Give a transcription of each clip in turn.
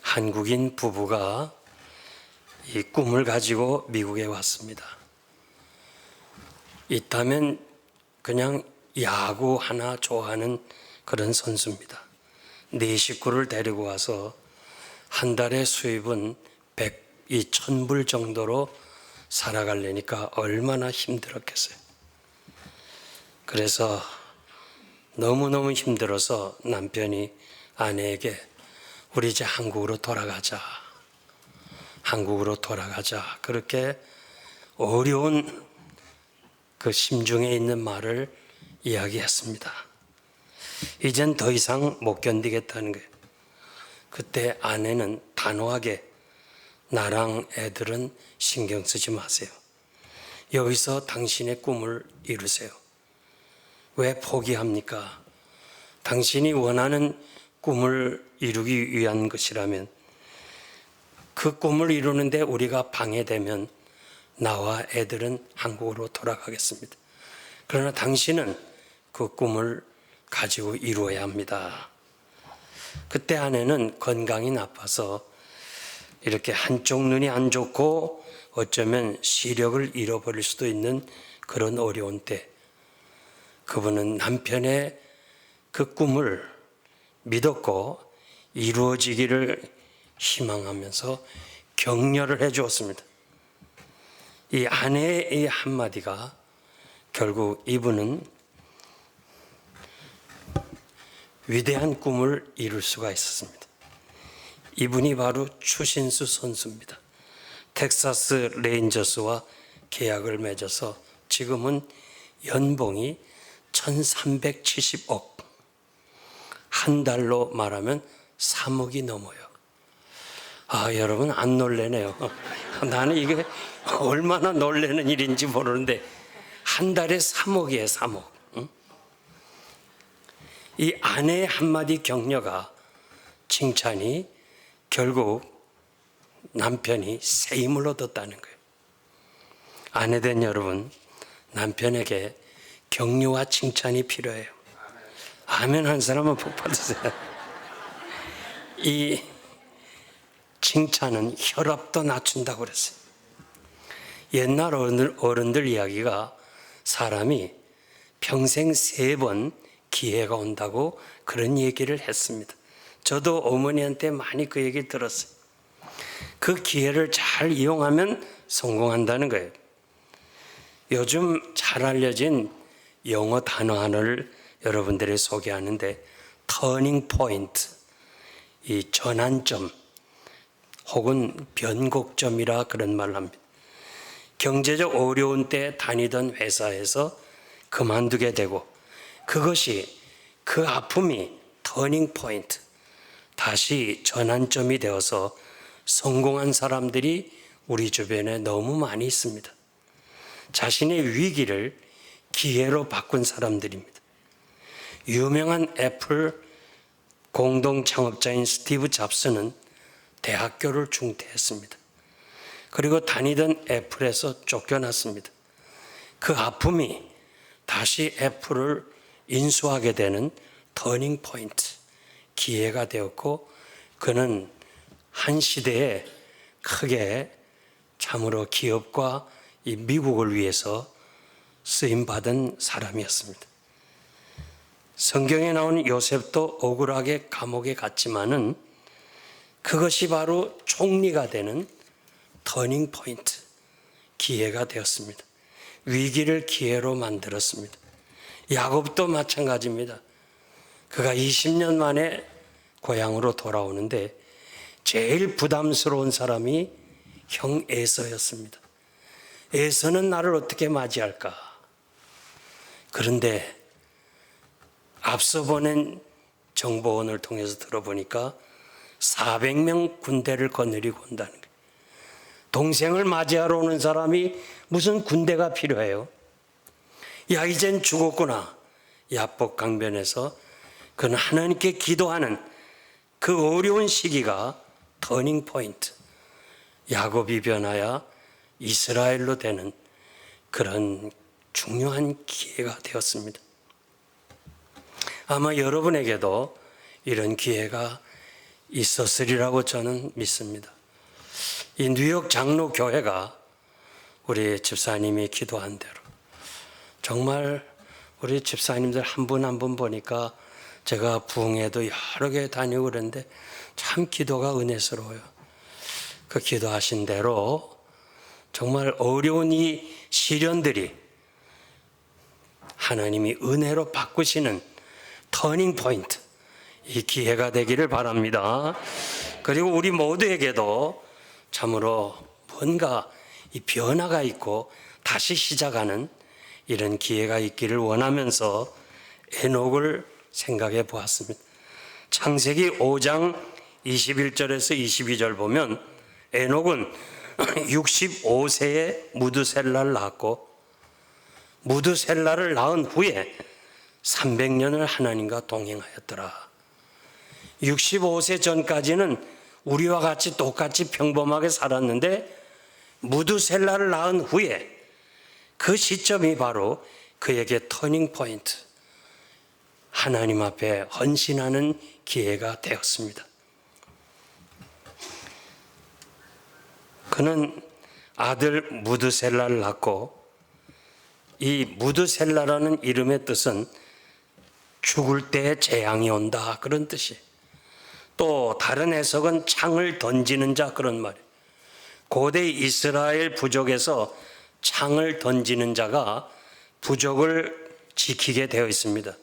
한국인 부부가 이 꿈을 가지고 미국에 왔습니다. 있다면 그냥 야구 하나 좋아하는 그런 선수입니다. 네 식구를 데리고 와서 한 달에 수입은 1,000불 정도로 살아가려니까 얼마나 힘들었겠어요. 그래서 너무너무 힘들어서 남편이 아내에게 우리 이제 한국으로 돌아가자. 그렇게 어려운 그 심중에 있는 말을 이야기했습니다. 이젠 더 이상 못 견디겠다는 거예요. 그때 아내는 단호하게 나랑 애들은 신경 쓰지 마세요. 여기서 당신의 꿈을 이루세요. 왜 포기합니까? 당신이 원하는 꿈을 이루기 위한 것이라면 그 꿈을 이루는데 우리가 방해되면 나와 애들은 한국으로 돌아가겠습니다. 그러나 당신은 그 꿈을 가지고 이루어야 합니다. 그때 아내는 건강이 나빠서 이렇게 한쪽 눈이 안 좋고 어쩌면 시력을 잃어버릴 수도 있는 그런 어려운 때 그분은 남편의 그 꿈을 믿었고 이루어지기를 희망하면서 격려를 해 주었습니다. 이 아내의 이 한마디가 결국 이분은 위대한 꿈을 이룰 수가 있었습니다. 이분이 바로 추신수 선수입니다. 텍사스 레인저스와 계약을 맺어서 지금은 연봉이 1,370억, 한 달로 말하면 3억이 넘어요. 여러분 안 놀래네요. 나는 이게 얼마나 놀래는 일인지 모르는데 한 달에 3억이에요, 3억. 응? 이 아내의 한마디 격려가, 칭찬이 결국 남편이 새 힘을 얻었다는 거예요. 아내된 여러분, 남편에게 격려와 칭찬이 필요해요. 아멘 한 사람은 복 받으세요. 이 칭찬은 혈압도 낮춘다고 그랬어요. 옛날 어른들 이야기가 사람이 평생 3번 기회가 온다고 그런 얘기를 했습니다. 저도 어머니한테 많이 그 얘기를 들었어요. 그 기회를 잘 이용하면 성공한다는 거예요. 요즘 잘 알려진 영어 단어 하나를 여러분들이 소개하는데 터닝 포인트, 이 전환점 혹은 변곡점이라 그런 말을 합니다. 경제적 어려운 때 다니던 회사에서 그만두게 되고 그것이 그 아픔이 터닝 포인트, 다시 전환점이 되어서 성공한 사람들이 우리 주변에 너무 많이 있습니다. 자신의 위기를 기회로 바꾼 사람들입니다. 유명한 애플 공동 창업자인 스티브 잡스는 대학교를 중퇴했습니다. 그리고 다니던 애플에서 쫓겨났습니다. 그 아픔이 다시 애플을 인수하게 되는 터닝 포인트, 기회가 되었고 그는 한 시대에 크게 참으로 기업과 이 미국을 위해서 쓰임받은 사람이었습니다. 성경에 나오는 요셉도 억울하게 감옥에 갔지만은 그것이 바로 총리가 되는 터닝 포인트, 기회가 되었습니다. 위기를 기회로 만들었습니다. 야곱도 마찬가지입니다. 그가 20년 만에 고향으로 돌아오는데 제일 부담스러운 사람이 형 에서였습니다. 에서는 나를 어떻게 맞이할까? 그런데 앞서 보낸 정보원을 통해서 들어보니까 400명 군대를 거느리고 온다는 거예요. 동생을 맞이하러 오는 사람이 무슨 군대가 필요해요? 야, 이젠 죽었구나. 야복 강변에서 그는 하나님께 기도하는 그 어려운 시기가 터닝 포인트, 야곱이 변하여 이스라엘로 되는 그런 중요한 기회가 되었습니다. 아마 여러분에게도 이런 기회가 있었으리라고 저는 믿습니다. 이 뉴욕 장로교회가 우리 집사님이 기도한 대로 정말 우리 집사님들 한 분 한 분 보니까 제가 부흥회도 여러 개 다니고 그랬는데 참 기도가 은혜스러워요. 그 기도하신 대로 정말 어려운 이 시련들이 하나님이 은혜로 바꾸시는 터닝 포인트, 이 기회가 되기를 바랍니다. 그리고 우리 모두에게도 참으로 뭔가 이 변화가 있고 다시 시작하는 이런 기회가 있기를 원하면서 에녹을 생각해 보았습니다. 창세기 5장 21절에서 22절 보면 에녹은 65세에 무드셀라를 낳았고 무드셀라를 낳은 후에 300년을 하나님과 동행하였더라. 65세 전까지는 우리와 같이 똑같이 평범하게 살았는데 무드셀라를 낳은 후에 그 시점이 바로 그에게 터닝 포인트, 하나님 앞에 헌신하는 기회가 되었습니다. 그는 아들 무드셀라를 낳고, 이 무드셀라라는 이름의 뜻은 죽을 때 재앙이 온다 그런 뜻이, 또 다른 해석은 창을 던지는 자 그런 말이에요. 고대 이스라엘 부족에서 창을 던지는 자가 부족을 지키게 되어 있습니다.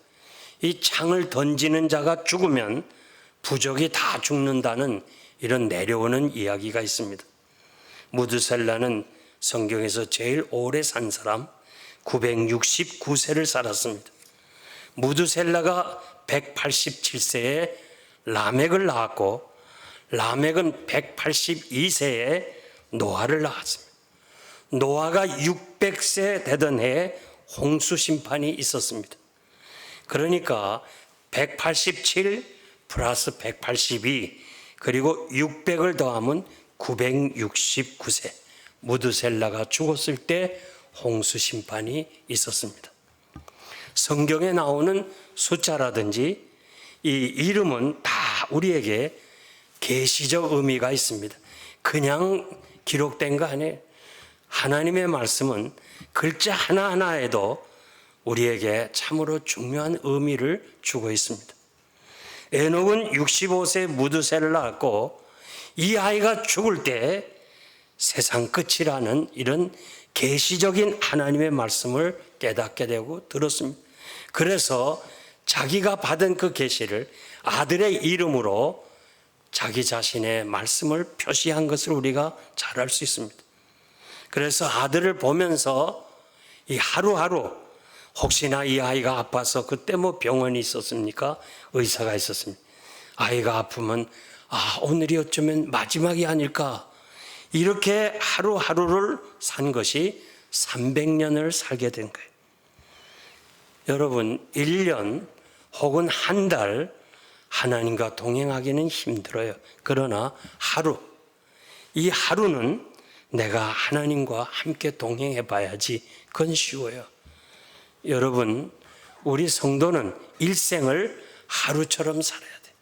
이 창을 던지는 자가 죽으면 부족이 다 죽는다는 이런 내려오는 이야기가 있습니다. 무드셀라는 성경에서 제일 오래 산 사람 969세를 살았습니다. 무드셀라가 187세에 라멕을 낳았고 라멕은 182세에 노아를 낳았습니다. 노아가 600세 되던 해에 홍수 심판이 있었습니다. 그러니까 187 플러스 182 그리고 600을 더하면 969세, 무드셀라가 죽었을 때 홍수 심판이 있었습니다. 성경에 나오는 숫자라든지 이 이름은 다 우리에게 계시적 의미가 있습니다. 그냥 기록된 거 아니에요. 하나님의 말씀은 글자 하나하나에도 우리에게 참으로 중요한 의미를 주고 있습니다. 에녹은 65세 무드셀라를 낳았고 이 아이가 죽을 때 세상 끝이라는 이런 계시적인 하나님의 말씀을 깨닫게 되고 들었습니다. 그래서 자기가 받은 그 계시를 아들의 이름으로 자기 자신의 말씀을 표시한 것을 우리가 잘 알 수 있습니다. 그래서 아들을 보면서 이 하루하루 혹시나 이 아이가 아파서 그때 뭐 병원이 있었습니까? 의사가 있었습니다. 아이가 아프면 오늘이 어쩌면 마지막이 아닐까? 이렇게 하루하루를 산 것이 300년을 살게 된 거예요. 여러분 1년 혹은 한 달 하나님과 동행하기는 힘들어요. 그러나 하루, 이 하루는 내가 하나님과 함께 동행해 봐야지 그건 쉬워요. 여러분 우리 성도는 일생을 하루처럼 살아야 돼요.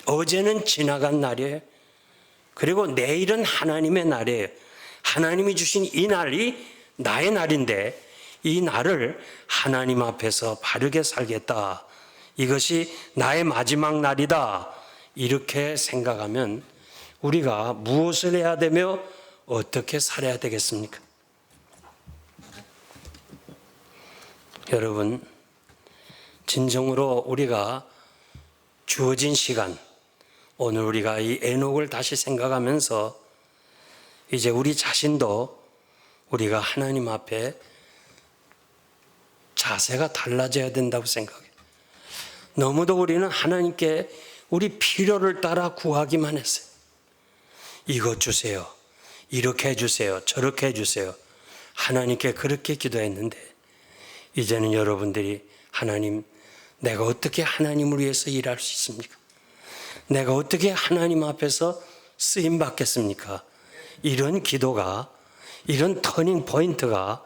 어제는 지나간 날이에요. 그리고 내일은 하나님의 날이에요. 하나님이 주신 이 날이 나의 날인데 이 날을 하나님 앞에서 바르게 살겠다. 이것이 나의 마지막 날이다. 이렇게 생각하면 우리가 무엇을 해야 되며 어떻게 살아야 되겠습니까? 여러분, 진정으로 우리가 주어진 시간, 오늘 우리가 이 에녹을 다시 생각하면서 이제 우리 자신도 우리가 하나님 앞에 자세가 달라져야 된다고 생각해요. 너무도 우리는 하나님께 우리 필요를 따라 구하기만 했어요. 이것 주세요. 이렇게 해주세요. 저렇게 해주세요. 하나님께 그렇게 기도했는데 이제는 여러분들이 하나님, 내가 어떻게 하나님을 위해서 일할 수 있습니까? 내가 어떻게 하나님 앞에서 쓰임 받겠습니까? 이런 기도가, 이런 터닝 포인트가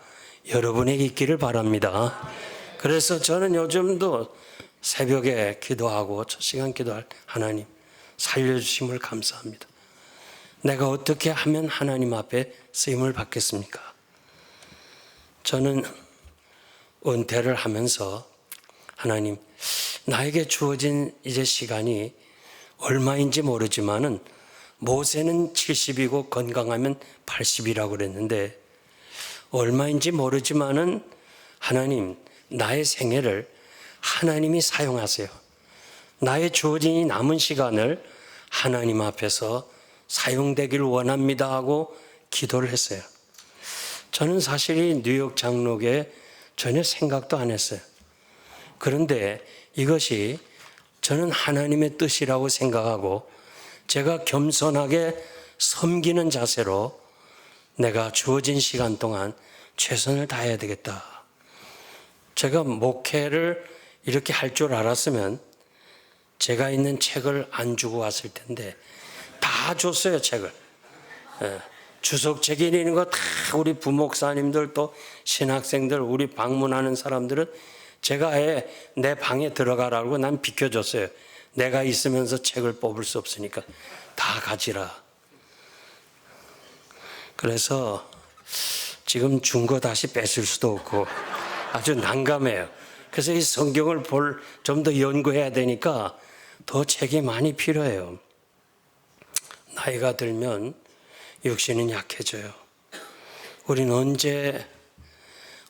여러분에게 있기를 바랍니다. 그래서 저는 요즘도 새벽에 기도하고 첫 시간 기도할 하나님, 살려주심을 감사합니다. 내가 어떻게 하면 하나님 앞에 쓰임을 받겠습니까? 저는 은퇴를 하면서 하나님, 나에게 주어진 이제 시간이 얼마인지 모르지만은 모세는 70이고 건강하면 80이라고 그랬는데 얼마인지 모르지만은 하나님, 나의 생애를 하나님이 사용하세요. 나의 주어진 이 남은 시간을 하나님 앞에서 사용되길 원합니다 하고 기도를 했어요. 저는 사실 이 뉴욕 장로교에 전혀 생각도 안 했어요. 그런데 이것이 저는 하나님의 뜻이라고 생각하고 제가 겸손하게 섬기는 자세로 내가 주어진 시간 동안 최선을 다해야 되겠다. 제가 목회를 이렇게 할 줄 알았으면 제가 있는 책을 안 주고 왔을 텐데 다 줬어요, 책을. 주석책이 있는 거 다 우리 부목사님들 또 신학생들 우리 방문하는 사람들은 제가 아예 내 방에 들어가라고 난 비켜줬어요. 내가 있으면서 책을 뽑을 수 없으니까 다 가지라. 그래서 지금 준 거 다시 뺏을 수도 없고 아주 난감해요. 그래서 이 성경을 좀 더 연구해야 되니까 더 책이 많이 필요해요. 나이가 들면 육신은 약해져요. 우린 언제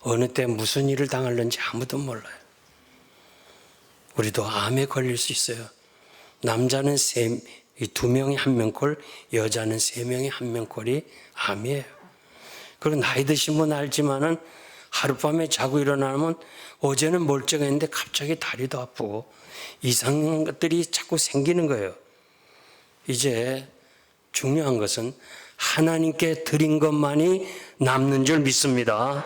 어느 때 무슨 일을 당할는지 아무도 몰라요. 우리도 암에 걸릴 수 있어요. 남자는 2명이 1명꼴, 여자는 3명이 1명꼴이 암이에요. 그리고 나이 드신 분 알지만은 하룻밤에 자고 일어나면 어제는 멀쩡했는데 갑자기 다리도 아프고 이상한 것들이 자꾸 생기는 거예요. 이제 중요한 것은 하나님께 드린 것만이 남는 줄 믿습니다.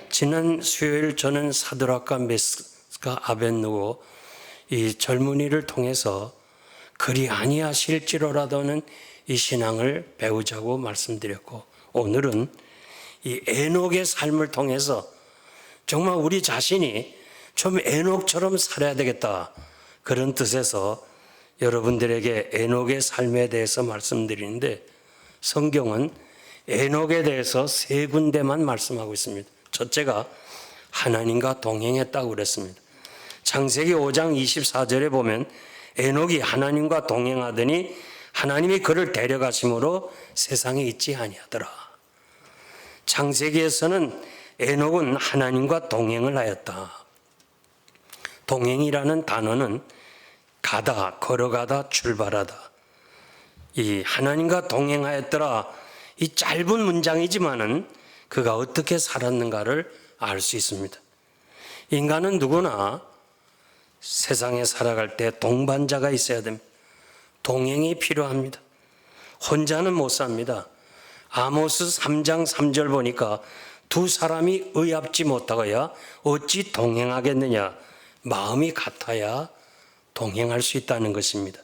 지난 수요일 저는 사드락과 메스가 아벤누고 이 젊은이를 통해서 그리 아니하실지로라도는 이 신앙을 배우자고 말씀드렸고 오늘은 이 에녹의 삶을 통해서 정말 우리 자신이 좀 에녹처럼 살아야 되겠다 그런 뜻에서 여러분들에게 에녹의 삶에 대해서 말씀드리는데 성경은 에녹에 대해서 3군데만 말씀하고 있습니다. 첫째가 하나님과 동행했다고 그랬습니다. 창세기 5장 24절에 보면 에녹이 하나님과 동행하더니 하나님이 그를 데려가심으로 세상에 있지 아니하더라. 창세기에서는 에녹은 하나님과 동행을 하였다. 동행이라는 단어는 가다, 걸어가다, 출발하다. 이 하나님과 동행하였더라. 이 짧은 문장이지만은 그가 어떻게 살았는가를 알 수 있습니다. 인간은 누구나 세상에 살아갈 때 동반자가 있어야 됩니다. 동행이 필요합니다. 혼자는 못 삽니다. 아모스 3장 3절 보니까 두 사람이 의합지 못하고야 어찌 동행하겠느냐. 마음이 같아야 동행할 수 있다는 것입니다.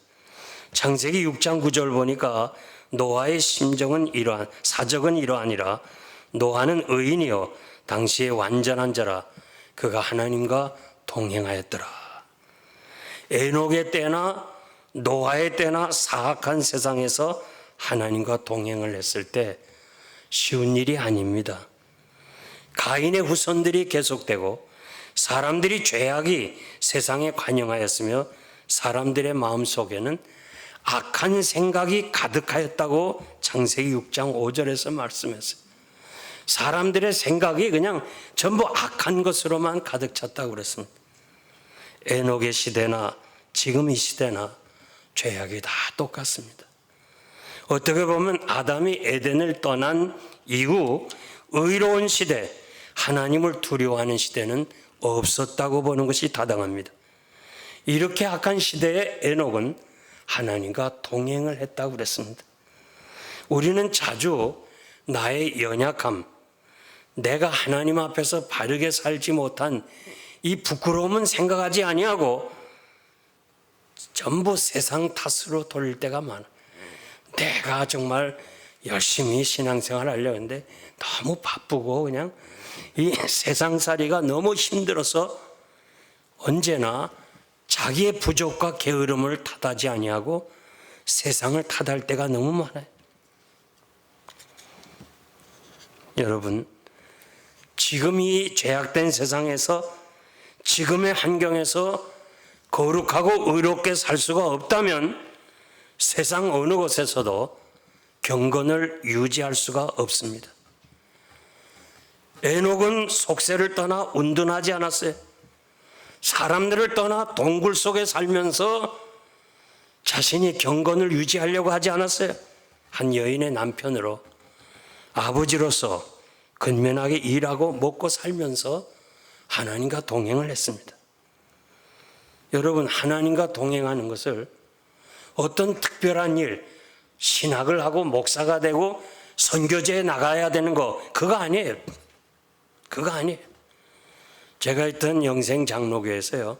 창세기 6장 9절 보니까 노아의 사적은 이러하니라. 노아는 의인이요 당시에 완전한 자라. 그가 하나님과 동행하였더라. 에녹의 때나 노아의 때나 사악한 세상에서 하나님과 동행을 했을 때 쉬운 일이 아닙니다. 가인의 후손들이 계속되고 사람들이 죄악이 세상에 관영하였으며 사람들의 마음속에는 악한 생각이 가득하였다고 창세기 6장 5절에서 말씀했어요. 사람들의 생각이 그냥 전부 악한 것으로만 가득 찼다고 그랬습니다. 에녹의 시대나 지금 이 시대나 죄악이 다 똑같습니다. 어떻게 보면 아담이 에덴을 떠난 이후 의로운 시대, 하나님을 두려워하는 시대는 없었다고 보는 것이 타당합니다. 이렇게 악한 시대에 에녹은 하나님과 동행을 했다고 그랬습니다. 우리는 자주 나의 연약함, 내가 하나님 앞에서 바르게 살지 못한 이 부끄러움은 생각하지 아니하고 전부 세상 탓으로 돌릴 때가 많아. 내가 정말 열심히 신앙생활 하려고 했는데 너무 바쁘고 그냥 이 세상살이가 너무 힘들어서 언제나 자기의 부족과 게으름을 탓하지 아니하고 세상을 탓할 때가 너무 많아요. 여러분, 지금 이 죄악된 세상에서, 지금의 환경에서 거룩하고 의롭게 살 수가 없다면 세상 어느 곳에서도 경건을 유지할 수가 없습니다. 에녹은 속세를 떠나 운둔하지 않았어요. 사람들을 떠나 동굴 속에 살면서 자신이 경건을 유지하려고 하지 않았어요. 한 여인의 남편으로, 아버지로서 근면하게 일하고 먹고 살면서 하나님과 동행을 했습니다. 여러분, 하나님과 동행하는 것을 어떤 특별한 일, 신학을 하고 목사가 되고 선교제에 나가야 되는 거, 그거 아니에요. 그거 아니에요. 제가 있던 영생 장로교에서요,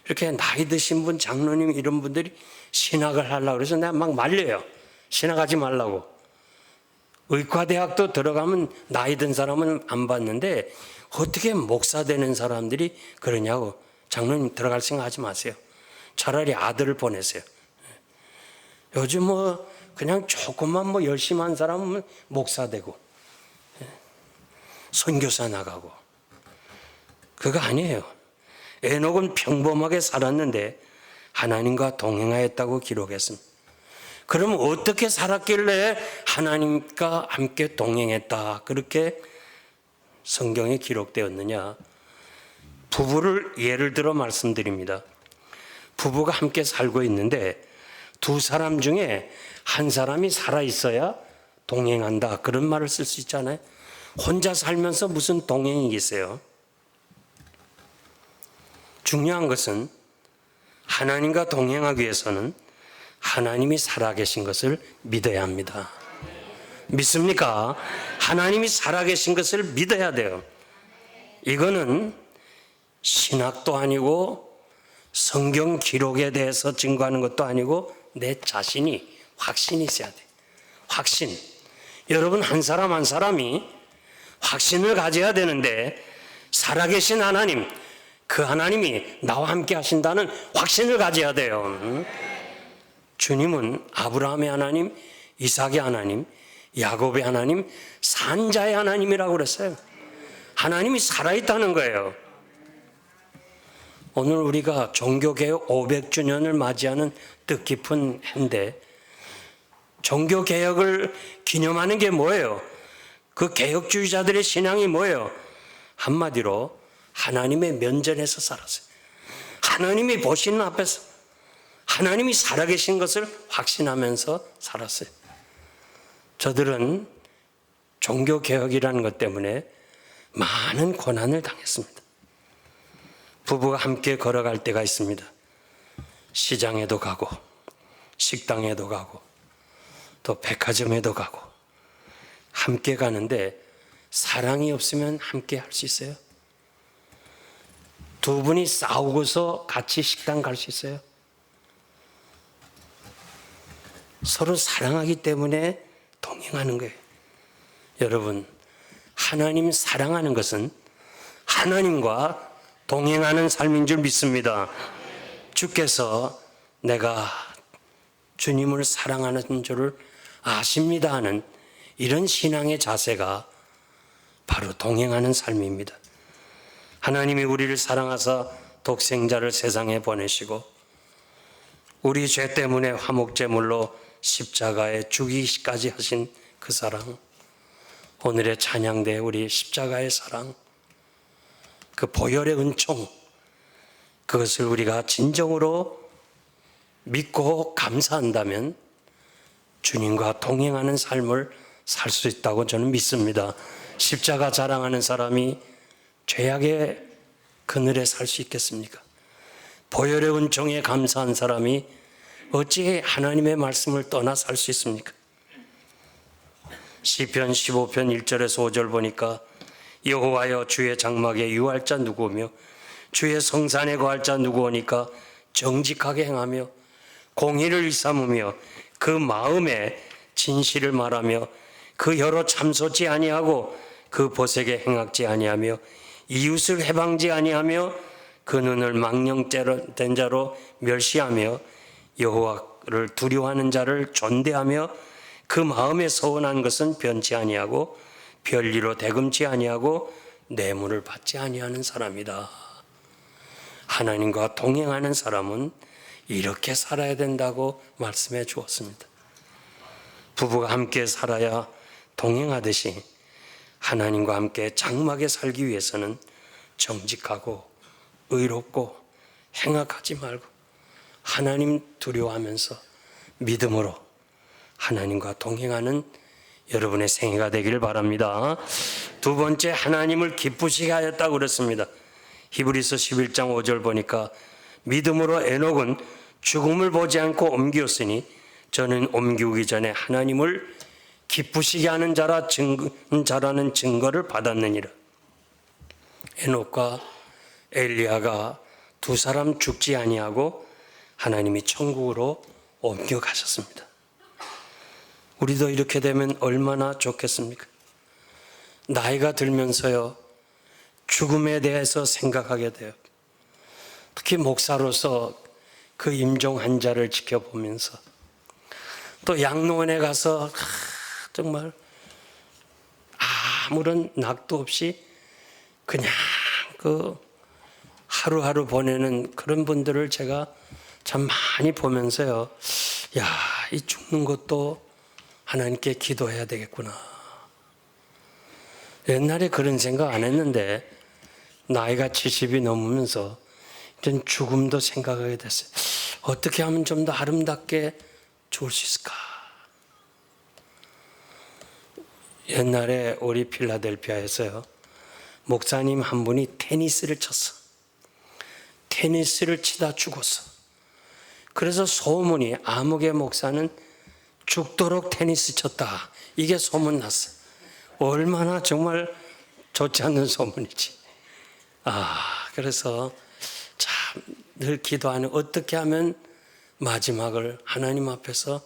이렇게 나이 드신 분, 장로님 이런 분들이 신학을 하려고 그래서 내가 막 말려요. 신학하지 말라고. 의과대학도 들어가면 나이 든 사람은 안 봤는데 어떻게 목사 되는 사람들이 그러냐고. 장로님 들어갈 생각하지 마세요. 차라리 아들을 보내세요. 요즘 뭐 그냥 조금만 뭐 열심히 한 사람은 목사 되고 선교사 나가고, 그거 아니에요. 에녹은 평범하게 살았는데 하나님과 동행하였다고 기록했습니다. 그럼 어떻게 살았길래 하나님과 함께 동행했다 그렇게 성경에 기록되었느냐? 부부를 예를 들어 말씀드립니다. 부부가 함께 살고 있는데 두 사람 중에 한 사람이 살아있어야 동행한다, 그런 말을 쓸 수 있잖아요. 혼자 살면서 무슨 동행이겠어요? 중요한 것은 하나님과 동행하기 위해서는 하나님이 살아계신 것을 믿어야 합니다. 믿습니까? 하나님이 살아계신 것을 믿어야 돼요. 이거는 신학도 아니고 성경 기록에 대해서 증거하는 것도 아니고 내 자신이 확신이 있어야 돼. 확신. 여러분, 한 사람 한 사람이 확신을 가져야 되는데, 살아계신 하나님, 그 하나님이 나와 함께 하신다는 확신을 가져야 돼요. 주님은 아브라함의 하나님, 이삭의 하나님, 야곱의 하나님, 산자의 하나님이라고 그랬어요. 하나님이 살아있다는 거예요. 오늘 우리가 종교개혁 500주년을 맞이하는 뜻깊은 해인데, 종교개혁을 기념하는 게 뭐예요? 그 개혁주의자들의 신앙이 뭐예요? 한마디로 하나님의 면전에서 살았어요. 하나님이 보시는 앞에서 하나님이 살아계신 것을 확신하면서 살았어요. 저들은 종교개혁이라는 것 때문에 많은 고난을 당했습니다. 부부가 함께 걸어갈 때가 있습니다. 시장에도 가고 식당에도 가고 또 백화점에도 가고 함께 가는데, 사랑이 없으면 함께 할 수 있어요? 두 분이 싸우고서 같이 식당 갈 수 있어요? 서로 사랑하기 때문에 동행하는 거예요. 여러분, 하나님 사랑하는 것은 하나님과 동행하는 삶인 줄 믿습니다. 주께서 내가 주님을 사랑하는 줄을 아십니다 하는 이런 신앙의 자세가 바로 동행하는 삶입니다. 하나님이 우리를 사랑하사 독생자를 세상에 보내시고 우리 죄 때문에 화목제물로 십자가에 죽이기까지 하신 그 사랑, 오늘의 찬양대 우리 십자가의 사랑, 그 보혈의 은총, 그것을 우리가 진정으로 믿고 감사한다면 주님과 동행하는 삶을 살 수 있다고 저는 믿습니다. 십자가 자랑하는 사람이 죄악의 그늘에 살 수 있겠습니까? 보혈의 은총에 감사한 사람이 어찌 하나님의 말씀을 떠나 살 수 있습니까? 시편 15편 1절에서 5절 보니까 여호와여, 주의 장막에 유할 자 누구며 주의 성산에 거할 자 누구오니까 정직하게 행하며 공의를 일삼으며 그 마음에 진실을 말하며 그 혀로 참소치 아니하고 그 보색에 행악지 아니하며 이웃을 해방지 아니하며 그 눈을 망령된 자로 멸시하며 여호와를 두려워하는 자를 존대하며 그 마음에 서운한 것은 변치 아니하고 별리로 대금치 아니하고 뇌물을 받지 아니하는 사람이다. 하나님과 동행하는 사람은 이렇게 살아야 된다고 말씀해 주었습니다. 부부가 함께 살아야 동행하듯이 하나님과 함께 장막에 살기 위해서는 정직하고 의롭고 행악하지 말고 하나님 두려워하면서 믿음으로 하나님과 동행하는 여러분의 생애가 되기를 바랍니다. 두 번째, 하나님을 기쁘시게 하였다고 그랬습니다. 히브리서 11장 5절 보니까 믿음으로 에녹은 죽음을 보지 않고 옮기었으니 저는 옮기기 전에 하나님을 기쁘시게 하는 자라는 증거를 받았느니라. 에녹과 엘리야가 두 사람 죽지 아니하고 하나님이 천국으로 옮겨가셨습니다. 우리도 이렇게 되면 얼마나 좋겠습니까? 나이가 들면서요, 죽음에 대해서 생각하게 돼요. 특히 목사로서 그 임종 환자를 지켜보면서 또 양로원에 가서 정말 아무런 낙도 없이 그냥 그 하루하루 보내는 그런 분들을 제가 참 많이 보면서요, 야, 이 죽는 것도 하나님께 기도해야 되겠구나. 옛날에 그런 생각 안 했는데 나이가 70이 넘으면서 전 죽음도 생각하게 됐어요. 어떻게 하면 좀 더 아름답게 죽을 수 있을까? 옛날에 우리 필라델피아에서요, 목사님 한 분이 테니스를 쳤어. 테니스를 치다 죽었어. 그래서 소문이 아무개 목사는 죽도록 테니스 쳤다. 이게 소문 났어. 얼마나 정말 좋지 않는 소문이지. 그래서 참 늘 기도하는, 어떻게 하면 마지막을 하나님 앞에서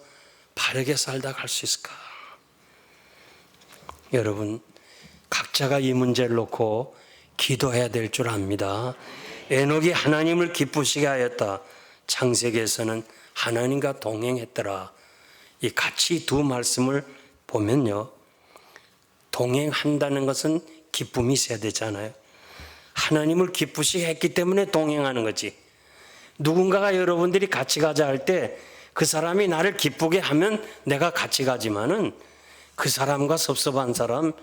바르게 살다 갈 수 있을까? 여러분, 각자가 이 문제를 놓고 기도해야 될 줄 압니다. 에녹이 하나님을 기쁘시게 하였다. 창세기에서는 하나님과 동행했더라. 이 같이 두 말씀을 보면요, 동행한다는 것은 기쁨이 있어야 되잖아요. 하나님을 기쁘시게 했기 때문에 동행하는 거지. 누군가가 여러분들이 같이 가자 할 때 그 사람이 나를 기쁘게 하면 내가 같이 가지만은 그 사람과 섭섭한 사람,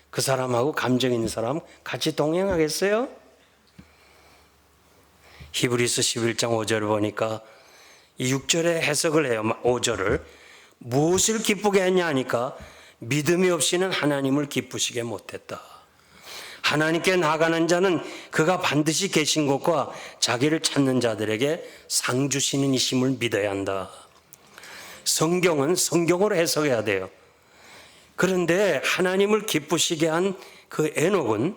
그 사람하고 감정 있는 사람 같이 동행하겠어요? 히브리서 11장 5절을 보니까 이 6절에 해석을 해요. 5절을 무엇을 기쁘게 했냐 하니까 믿음이 없이는 하나님을 기쁘시게 못했다. 하나님께 나가는 자는 그가 반드시 계신 곳과 자기를 찾는 자들에게 상 주시는 이심을 믿어야 한다. 성경은 성경으로 해석해야 돼요. 그런데 하나님을 기쁘시게 한 그 에녹은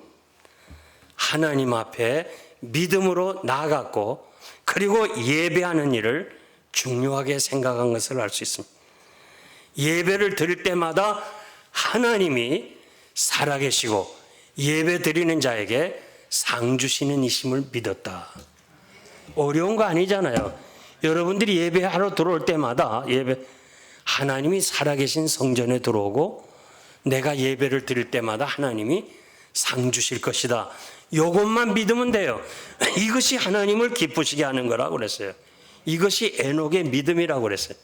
하나님 앞에 믿음으로 나아갔고, 그리고 예배하는 일을 중요하게 생각한 것을 알 수 있습니다. 예배를 드릴 때마다 하나님이 살아계시고 예배 드리는 자에게 상 주시는 이심을 믿었다. 어려운 거 아니잖아요. 여러분들이 예배하러 들어올 때마다 하나님이 살아계신 성전에 들어오고 내가 예배를 드릴 때마다 하나님이 상 주실 것이다. 이것만 믿으면 돼요. 이것이 하나님을 기쁘시게 하는 거라고 그랬어요. 이것이 에녹의 믿음이라고 그랬어요.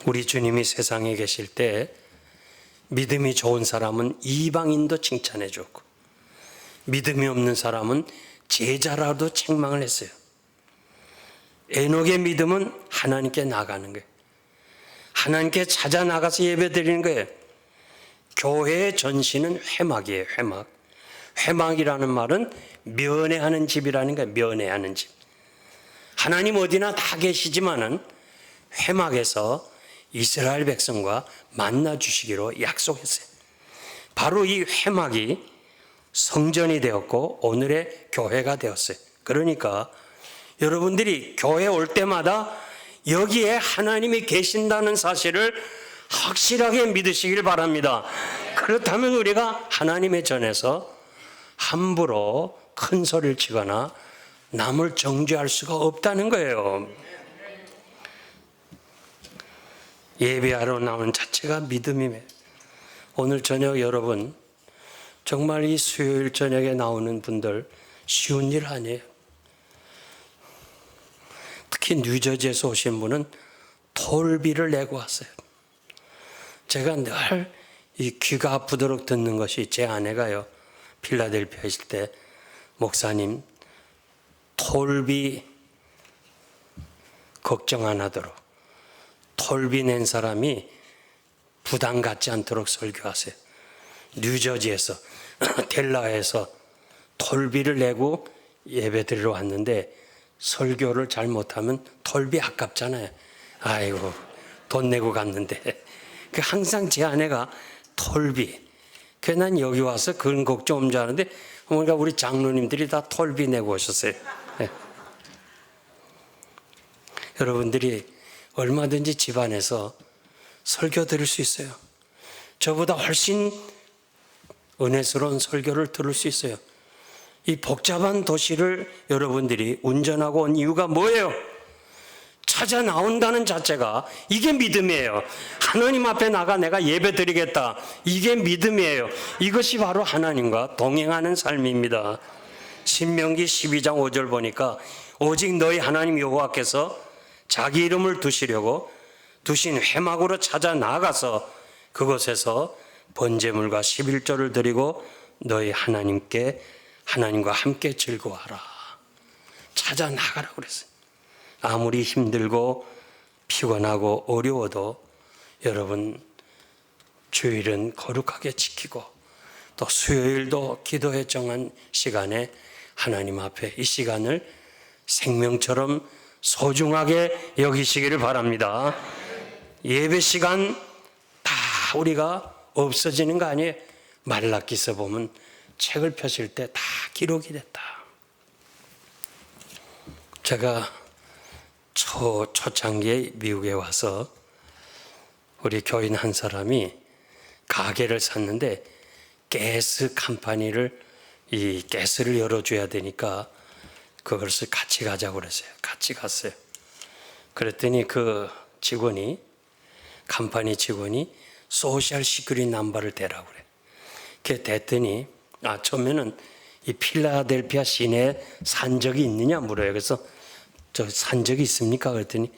우리 주님이 세상에 계실 때 믿음이 좋은 사람은 이방인도 칭찬해 줬고, 믿음이 없는 사람은 제자라도 책망을 했어요. 에녹의 믿음은 하나님께 나가는 거예요. 하나님께 찾아 나가서 예배 드리는 거예요. 교회의 전신은 회막이에요. 회막. 회막이라는 말은 면회하는 집이라는 거예요. 면회하는 집. 하나님 어디나 다 계시지만은 회막에서 이스라엘 백성과 만나 주시기로 약속했어요. 바로 이 회막이 성전이 되었고 오늘의 교회가 되었어요. 그러니까 여러분들이 교회 올 때마다 여기에 하나님이 계신다는 사실을 확실하게 믿으시길 바랍니다. 그렇다면 우리가 하나님의 전에서 함부로 큰 소리를 치거나 남을 정죄할 수가 없다는 거예요. 예배하러 나오는 자체가 믿음이에요. 오늘 저녁 여러분 정말 이 수요일 저녁에 나오는 분들 쉬운 일 아니에요. 특히 뉴저지에서 오신 분은 톨비를 내고 왔어요. 제가 늘 이 귀가 아프도록 듣는 것이 제 아내가요. 필라델피아 있을 때 목사님 톨비 걱정 안 하도록 톨비 낸 사람이 부담 갖지 않도록 설교하세요. 뉴저지에서 델라에서 톨비를 내고 예배 드리러 왔는데 설교를 잘못하면 톨비 아깝잖아요. 아이고 돈 내고 갔는데 항상 제 아내가 톨비. 그래서 난 여기 와서 그런 걱정 없는 줄 아는데 뭔가 우리 장로님들이 다 톨비 내고 오셨어요. 네. 여러분들이 얼마든지 집안에서 설교 들을 수 있어요. 저보다 훨씬 은혜스러운 설교를 들을 수 있어요. 이 복잡한 도시를 여러분들이 운전하고 온 이유가 뭐예요? 찾아 나온다는 자체가 이게 믿음이에요. 하나님 앞에 나가 내가 예배 드리겠다. 이게 믿음이에요. 이것이 바로 하나님과 동행하는 삶입니다. 신명기 12장 5절 보니까 오직 너희 하나님 여호와께서 자기 이름을 두시려고 두신 회막으로 찾아 나가서 그곳에서 번제물과 11조를 드리고 너희 하나님과 함께 즐거워하라. 찾아 나가라고 그랬어요. 아무리 힘들고 피곤하고 어려워도 여러분 주일은 거룩하게 지키고 또 수요일도 기도에 정한 시간에 하나님 앞에 이 시간을 생명처럼 소중하게 여기시기를 바랍니다. 예배 시간 다 우리가 없어지는 거 아니에요. 말라기서 보면 책을 펴실 때 다 기록이 됐다. 제가 초창기에 미국에 와서 우리 교인 한 사람이 가게를 샀는데 가스 컴퍼니를 이 가스를 열어줘야 되니까 그것을 같이 가자고 그랬어요. 같이 갔어요. 그랬더니 그 직원이 컴퍼니 직원이 소셜 시큐리티 넘버를 대라고 그래. 그게 됐더니 처음에는 이 필라델피아 시내에 산 적이 있느냐 물어요. 그래서 저 산 적이 있습니까? 그랬더니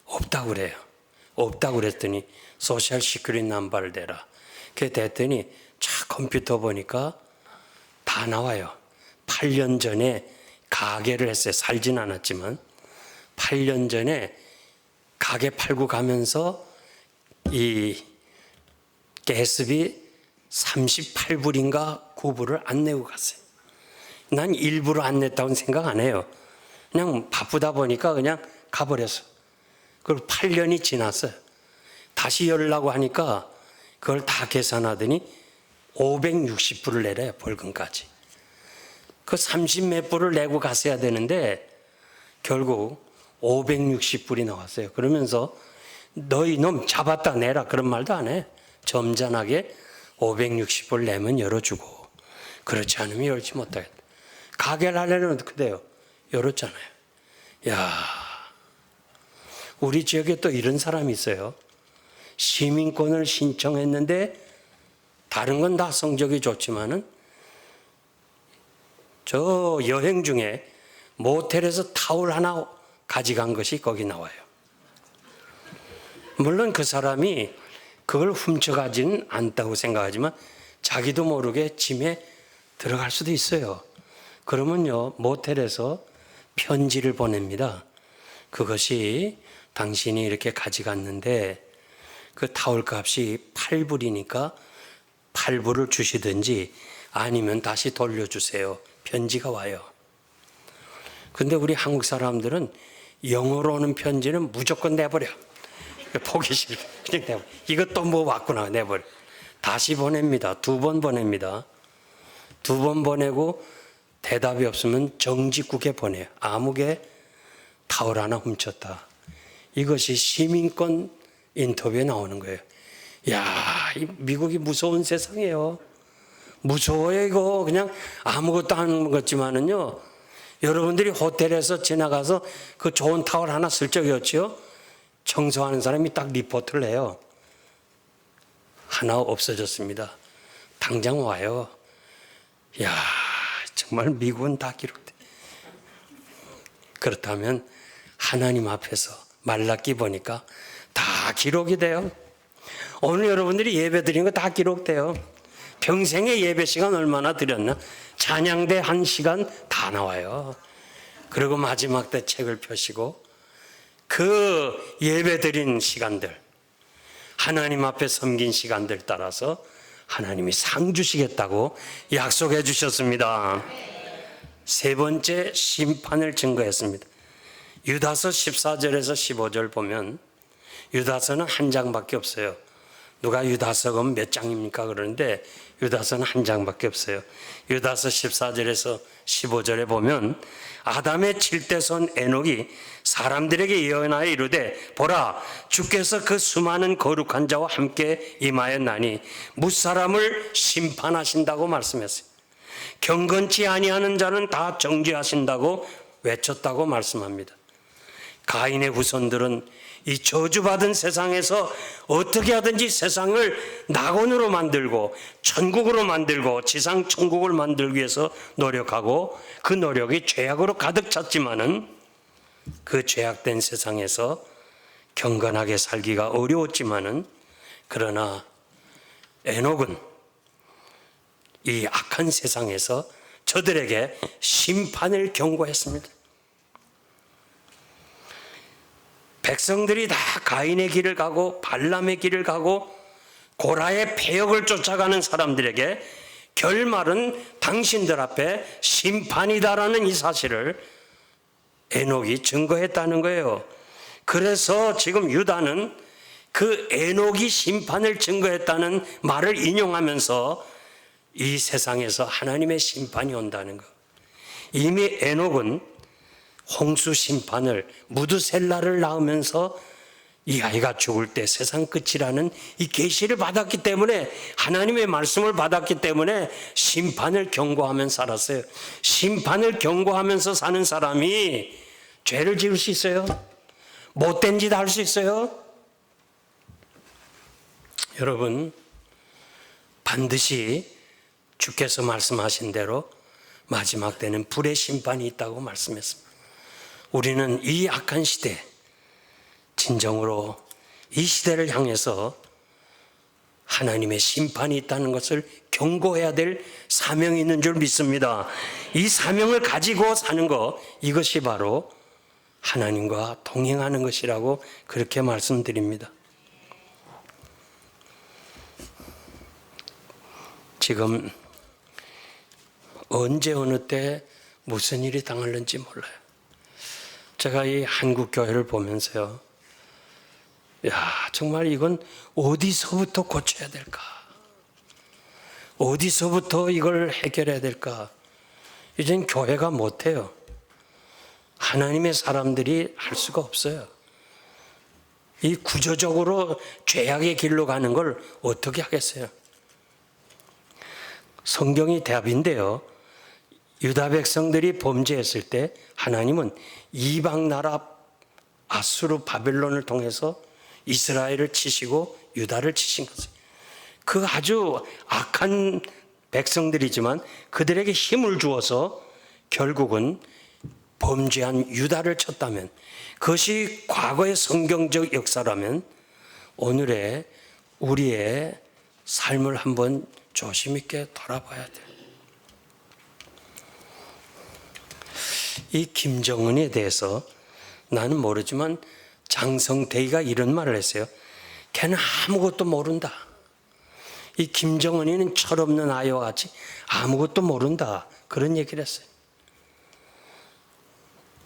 없다고 그래요. 없다고 그랬더니 소셜 시큐리티 넘버를 대라. 그게 됐더니 쫙 컴퓨터 보니까 다 나와요. 8년 전에 가게를 했어요. 살진 않았지만 8년 전에 가게 팔고 가면서 이 가스비 38불인가 9불을 안 내고 갔어요. 난 일부러 안 냈다고는 생각 안 해요. 그냥 바쁘다 보니까 그냥 가버렸어. 그걸 8년이 지났어요. 다시 열라고 하니까 그걸 다 계산하더니 560불을 내래요. 벌금까지. 그 30몇 불을 내고 갔어야 되는데 결국 560불이 나왔어요. 그러면서 너희 놈 잡았다 내라 그런 말도 안 해. 점잖하게 560불 내면 열어주고 그렇지 않으면 열지 못하겠다. 가게를 하려면 어떻게 돼요? 열었잖아요. 야, 우리 지역에 또 이런 사람이 있어요. 시민권을 신청했는데 다른 건 다 성적이 좋지만은 저 여행 중에 모텔에서 타올 하나 가져간 것이 거기 나와요. 물론 그 사람이 그걸 훔쳐가지는 않다고 생각하지만 자기도 모르게 짐에 들어갈 수도 있어요. 그러면요 모텔에서 편지를 보냅니다. 그것이 당신이 이렇게 가져갔는데 그 타올 값이 8불이니까 8불을 주시든지 아니면 다시 돌려주세요. 편지가 와요. 근데 우리 한국 사람들은 영어로 오는 편지는 무조건 내버려. 보기 싫어. 그냥 내버려. 이것도 뭐 왔구나 내버려. 다시 보냅니다. 2번 보냅니다. 2번 보내고 대답이 없으면 정직국에 보내요. 아무개 타올 하나 훔쳤다. 이것이 시민권 인터뷰에 나오는 거예요. 야, 이 미국이 무서운 세상이에요. 무서워요 이거. 그냥 아무것도 안 것 같지만은요. 여러분들이 호텔에서 지나가서 그 좋은 타월 하나 슬쩍 였죠? 청소하는 사람이 딱 리포트를 해요. 하나 없어졌습니다. 당장 와요. 야, 정말 미국은 다 기록돼. 그렇다면 하나님 앞에서 말라기 보니까 다 기록이 돼요. 오늘 여러분들이 예배 드린 거 다 기록돼요. 평생의 예배 시간 얼마나 드렸나? 찬양대 1시간 다 나와요. 그리고 마지막 때 책을 펴시고 그 예배 드린 시간들, 하나님 앞에 섬긴 시간들 따라서 하나님이 상 주시겠다고 약속해 주셨습니다. 세 번째, 심판을 증거했습니다. 유다서 14절에서 15절 보면 유다서는 한 장밖에 없어요. 누가 유다서가 몇 장입니까? 그러는데 유다서는 한 장밖에 없어요. 유다서 14절에서 15절에 보면 아담의 7대 손 에녹이 사람들에게 예언하여 이르되 보라, 주께서 그 수많은 거룩한 자와 함께 임하였나니 무사람을 심판하신다고 말씀했어요. 경건치 아니하는 자는 다 정죄하신다고 외쳤다고 말씀합니다. 가인의 후손들은 이 저주받은 세상에서 어떻게 하든지 세상을 낙원으로 만들고 천국으로 만들고 지상 천국을 만들기 위해서 노력하고 그 노력이 죄악으로 가득 찼지만은 그 죄악된 세상에서 경건하게 살기가 어려웠지만은 그러나 에녹은 이 악한 세상에서 저들에게 심판을 경고했습니다. 백성들이 다 가인의 길을 가고 발람의 길을 가고 고라의 패역을 쫓아가는 사람들에게 결말은 당신들 앞에 심판이다라는 이 사실을 에녹이 증거했다는 거예요. 그래서 지금 유다는 그 에녹이 심판을 증거했다는 말을 인용하면서 이 세상에서 하나님의 심판이 온다는 것. 이미 에녹은 홍수 심판을 무드셀라를 낳으면서 이 아이가 죽을 때 세상 끝이라는 이 계시를 받았기 때문에, 하나님의 말씀을 받았기 때문에 심판을 경고하면서 살았어요. 심판을 경고하면서 사는 사람이 죄를 지을 수 있어요? 못된 짓 할 수 있어요? 여러분, 반드시 주께서 말씀하신 대로 마지막 때는 불의 심판이 있다고 말씀했습니다. 우리는 이 악한 시대, 진정으로 이 시대를 향해서 하나님의 심판이 있다는 것을 경고해야 될 사명이 있는 줄 믿습니다. 이 사명을 가지고 사는 것, 이것이 바로 하나님과 동행하는 것이라고 그렇게 말씀드립니다. 지금 언제 어느 때 무슨 일이 당할는지 몰라요. 제가 이 한국 교회를 보면서요, 정말 이건 어디서부터 고쳐야 될까? 어디서부터 이걸 해결해야 될까? 이젠 교회가 못해요. 하나님의 사람들이 할 수가 없어요. 이 구조적으로 죄악의 길로 가는 걸 어떻게 하겠어요? 성경이 답인데요. 유다 백성들이 범죄했을 때 하나님은 이방 나라 아수르 바벨론을 통해서 이스라엘을 치시고 유다를 치신 것이에요. 그 아주 악한 백성들이지만 그들에게 힘을 주어서 결국은 범죄한 유다를 쳤다면, 그것이 과거의 성경적 역사라면 오늘의 우리의 삶을 한번 조심 있게 돌아봐야 돼요. 이 김정은에 대해서 나는 모르지만 장성태이가 이런 말을 했어요. 걔는 아무것도 모른다. 이 김정은이는 철없는 아이와 같이 아무것도 모른다. 그런 얘기를 했어요.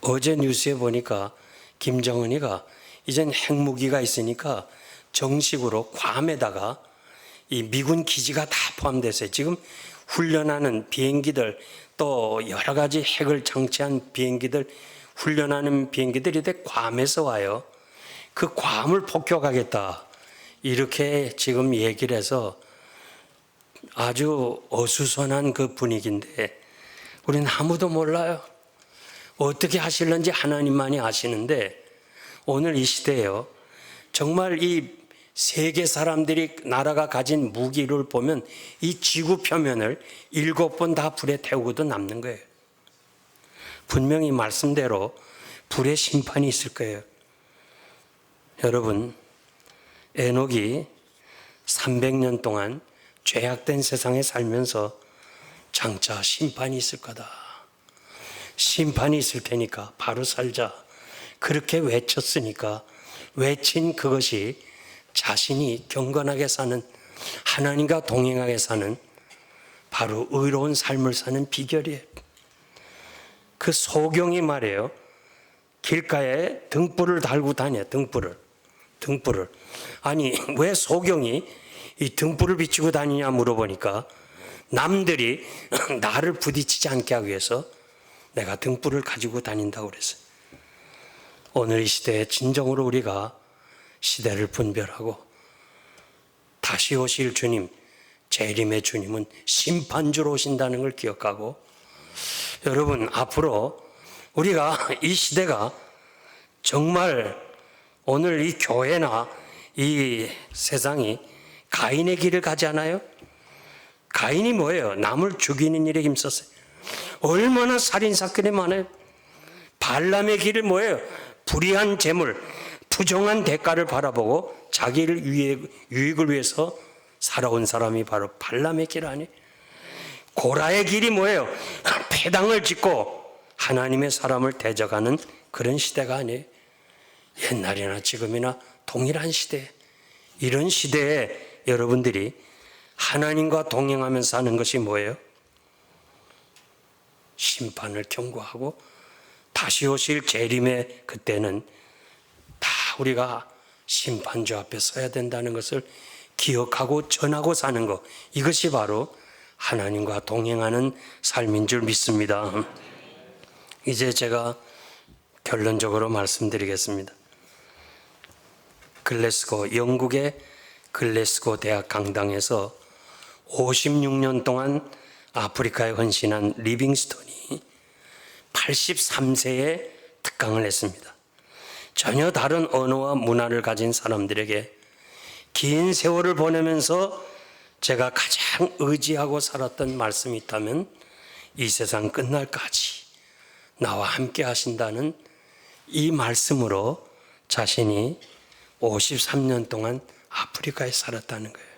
어제 뉴스에 보니까 김정은이가 이젠 핵무기가 있으니까 정식으로 괌에다가 이 미군 기지가 다 포함됐어요. 지금 훈련하는 비행기들, 또 여러 가지 핵을 장치한 비행기들, 훈련하는 비행기들이 다 괌에서 와요. 그 괌을 폭격하겠다, 이렇게 지금 얘기를 해서 아주 어수선한 그 분위기인데 우리는 아무도 몰라요. 어떻게 하실는지 하나님만이 아시는데, 오늘 이 시대에요, 정말 이 세계 사람들이 나라가 가진 무기를 보면 이 지구 표면을 7번 다 불에 태우고도 남는 거예요. 분명히 말씀대로 불의 심판이 있을 거예요. 여러분, 에녹이 300년 동안 죄악된 세상에 살면서 장차 심판이 있을 거다, 심판이 있을 테니까 바로 살자, 그렇게 외쳤으니까 외친 그것이 자신이 경건하게 사는, 하나님과 동행하게 사는, 바로 의로운 삶을 사는 비결이에요. 그 소경이 말이에요, 길가에 등불을 달고 다녀. 등불을. 아니, 왜 소경이 이 등불을 비추고 다니냐 물어보니까, 남들이 나를 부딪히지 않게 하기 위해서 내가 등불을 가지고 다닌다고 그랬어요. 오늘 이 시대에 진정으로 우리가 시대를 분별하고, 다시 오실 주님, 재림의 주님은 심판주로 오신다는 걸 기억하고, 여러분, 앞으로 우리가 이 시대가 정말 오늘 이 교회나 이 세상이 가인의 길을 가지 않아요? 가인이 뭐예요? 남을 죽이는 일에 힘썼어요. 얼마나 살인사건이 많아요. 발람의 길을 뭐예요? 불의한 재물, 부정한 대가를 바라보고 자기를 유익을 위해서 살아온 사람이 바로 발람의 길 아니에요? 고라의 길이 뭐예요? 패당을 짓고 하나님의 사람을 대적하는 그런 시대가 아니에요. 옛날이나 지금이나 동일한 시대, 이런 시대에 여러분들이 하나님과 동행하면서 사는 것이 뭐예요? 심판을 경고하고 다시 오실 재림의 그때는 다 우리가 심판주 앞에 서야 된다는 것을 기억하고 전하고 사는 것, 이것이 바로 하나님과 동행하는 삶인 줄 믿습니다. 이제 제가 결론적으로 말씀드리겠습니다. 영국의 글래스고 대학 강당에서 56년 동안 아프리카에 헌신한 리빙스톤이 83세에 특강을 했습니다. 전혀 다른 언어와 문화를 가진 사람들에게 긴 세월을 보내면서 제가 가장 의지하고 살았던 말씀이 있다면, 이 세상 끝날까지 나와 함께 하신다는 이 말씀으로 자신이 53년 동안 아프리카에 살았다는 거예요.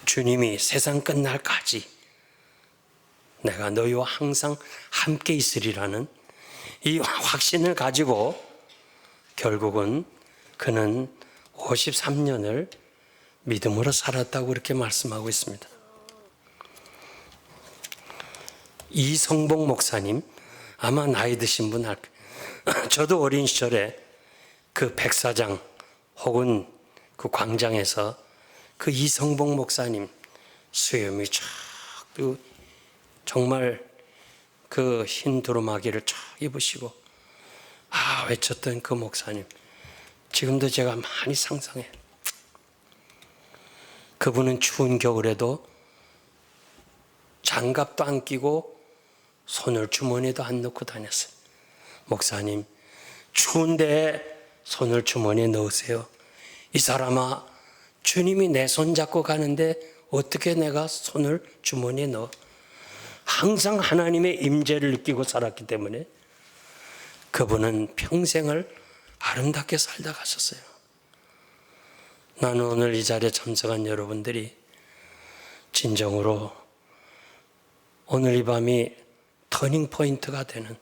주님이 세상 끝날까지 내가 너희와 항상 함께 있으리라는 이 확신을 가지고 결국은 그는 53년을 믿음으로 살았다고 그렇게 말씀하고 있습니다. 이성복 목사님, 아마 나이 드신 분 알 거예요. 저도 어린 시절에 그 백사장 혹은 그 광장에서 그 이성복 목사님 수염이 쫙, 정말 그 흰 두루마기를 쫙 입으시고 외쳤던 그 목사님, 지금도 제가 많이 상상해요. 그분은 추운 겨울에도 장갑도 안 끼고 손을 주머니에도 안 넣고 다녔어요. 목사님, 추운데 손을 주머니에 넣으세요. 이 사람아, 주님이 내 손 잡고 가는데 어떻게 내가 손을 주머니에 넣어? 항상 하나님의 임재를 느끼고 살았기 때문에 그분은 평생을 아름답게 살다 가셨어요. 나는 오늘 이 자리에 참석한 여러분들이 진정으로 오늘 이 밤이 터닝 포인트가 되는,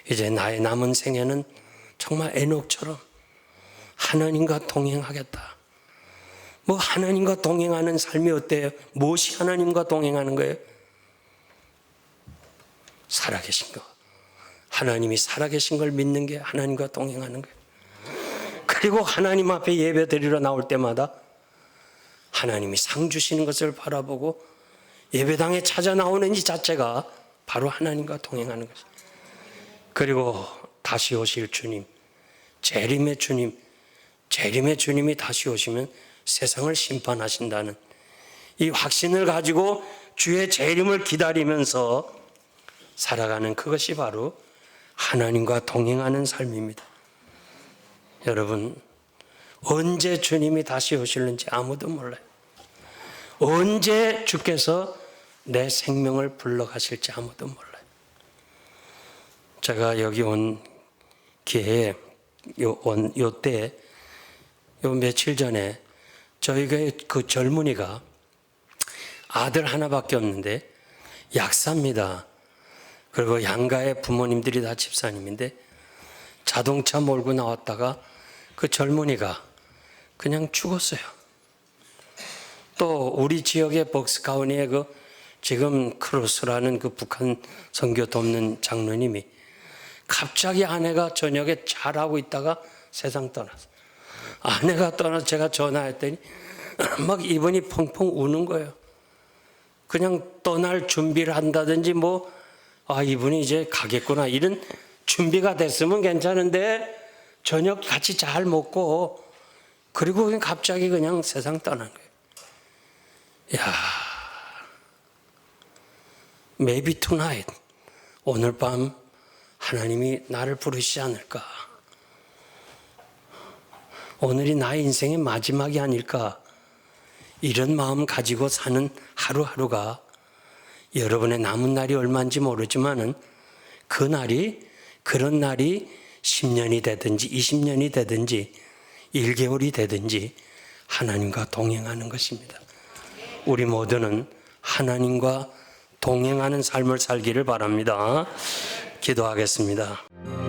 이제 나의 남은 생애는 정말 에녹처럼 하나님과 동행하겠다. 뭐 하나님과 동행하는 삶이 어때요? 무엇이 하나님과 동행하는 거예요? 살아계신 거. 하나님이 살아계신 걸 믿는 게 하나님과 동행하는 거예요. 그리고 하나님 앞에 예배 드리러 나올 때마다 하나님이 상 주시는 것을 바라보고 예배당에 찾아 나오는 이 자체가 바로 하나님과 동행하는 것이에요. 그리고 다시 오실 주님, 재림의 주님이 다시 오시면 세상을 심판하신다는 이 확신을 가지고 주의 재림을 기다리면서 살아가는 그것이 바로 하나님과 동행하는 삶입니다. 여러분, 언제 주님이 다시 오실는지 아무도 몰라요. 언제 주께서 내 생명을 불러가실지 아무도 몰라요. 제가 여기 온 기회에 요 며칠 전에 저희 교회 그 젊은이가 아들 하나밖에 없는데 약사입니다. 그리고 양가의 부모님들이 다 집사님인데 자동차 몰고 나왔다가 그 젊은이가 그냥 죽었어요. 또 우리 지역의 벅스카우니에 그 지금 크로스라는 그 북한 선교 돕는 장로님이 갑자기 아내가 저녁에 잘하고 있다가 세상 떠났어요. 아내가 떠나서 제가 전화했더니 막 이분이 펑펑 우는 거예요. 그냥 떠날 준비를 한다든지 이분이 이제 가겠구나 이런 준비가 됐으면 괜찮은데 저녁 같이 잘 먹고 그리고 그냥 갑자기 그냥 세상 떠난 거예요. 야, maybe tonight, 오늘 밤 하나님이 나를 부르시지 않을까? 오늘이 나의 인생의 마지막이 아닐까? 이런 마음 가지고 사는 하루하루가 여러분의 남은 날이 얼마인지 모르지만은 그런 날이 10년이 되든지 20년이 되든지 1개월이 되든지 하나님과 동행하는 것입니다. 우리 모두는 하나님과 동행하는 삶을 살기를 바랍니다. 기도하겠습니다.